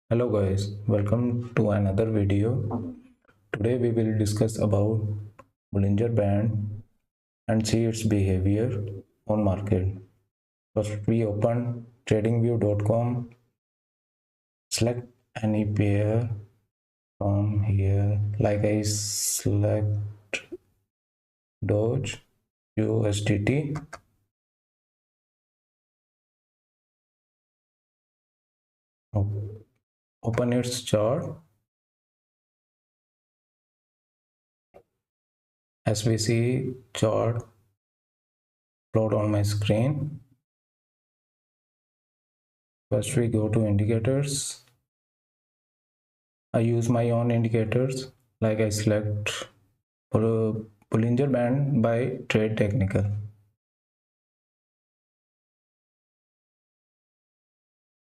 Hello guys, welcome to another video. Today we will discuss about Bollinger Band and see its behavior on market. First we open tradingview.com, select any pair from here, like I select Doge USDT. Open its chart. As we see chart plot on my screen. First we go to indicators. I use my own indicators, like I select Bollinger Band by Trade Technical.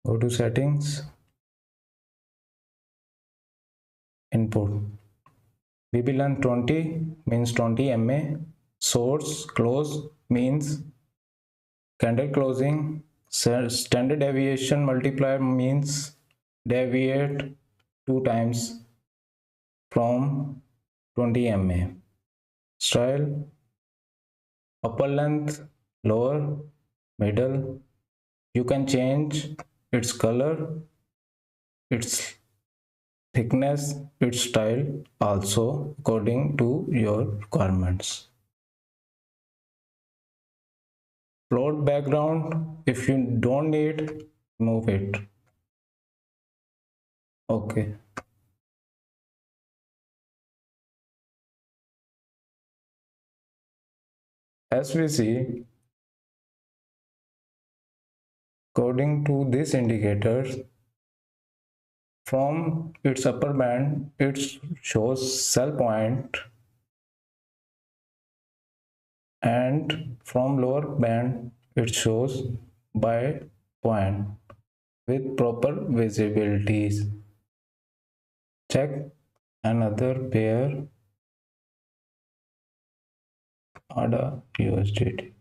Go to settings, input. We will learn 20 means 20 MA, source close means candle closing, standard deviation multiplier means deviate 2 times from 20 MA. Style, upper length, lower, middle. You can change its color, its thickness, its style also according to your requirements. Float background, if you don't need, move it. Okay. As we see, according to this indicator, from its upper band, it shows sell point, and from lower band, it shows buy point with proper visibilities. Check another pair, ADA USDT.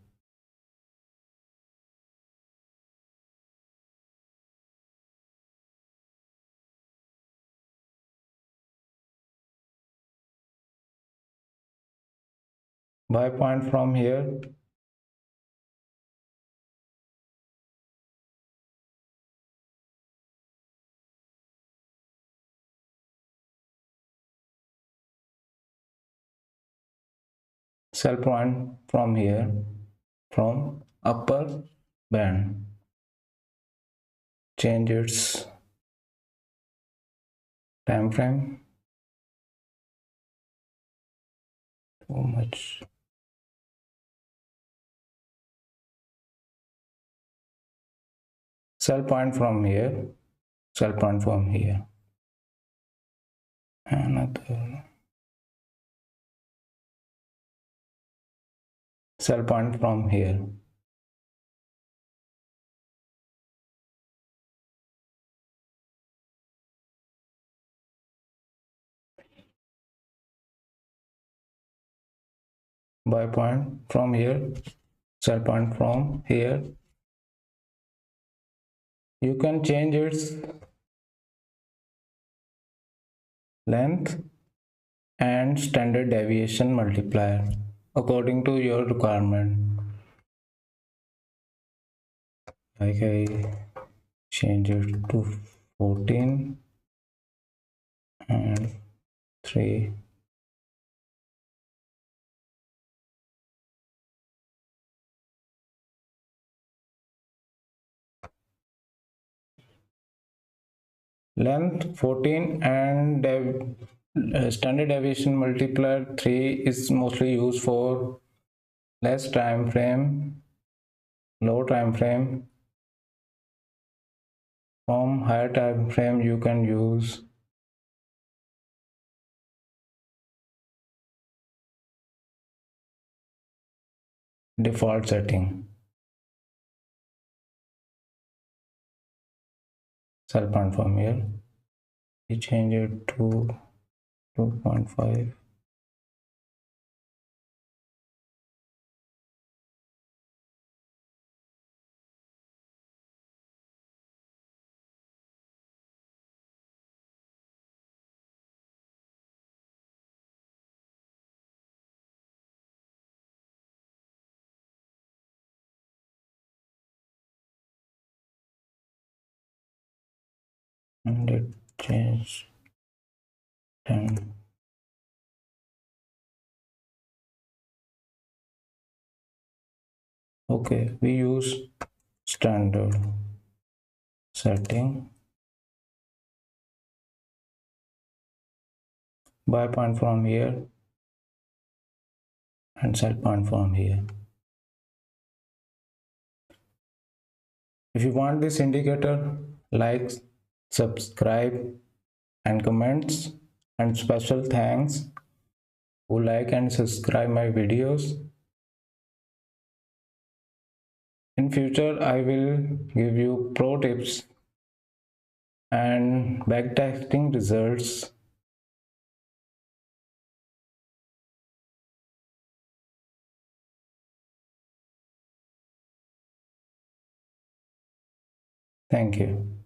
Buy point from here. Sell point from here, from upper band. Change its time frame. Too much. Sell point from here. Sell point from here. Another. Sell point from here. Buy point from here. Sell point from here. You can change its length and standard deviation multiplier according to your requirement. Like I change it to 14 and 3. Length 14 and standard deviation multiplier 3 is mostly used for less time frame, low time frame. From higher time frame you can use default setting. Sell point from here. We change it to 2.5. and it changed 10. Okay, we use standard setting, buy point from here and sell point from here. If you want this indicator, like, subscribe and comments, and special thanks who like and subscribe my videos. In future I will give you pro tips and backtesting results. Thank you.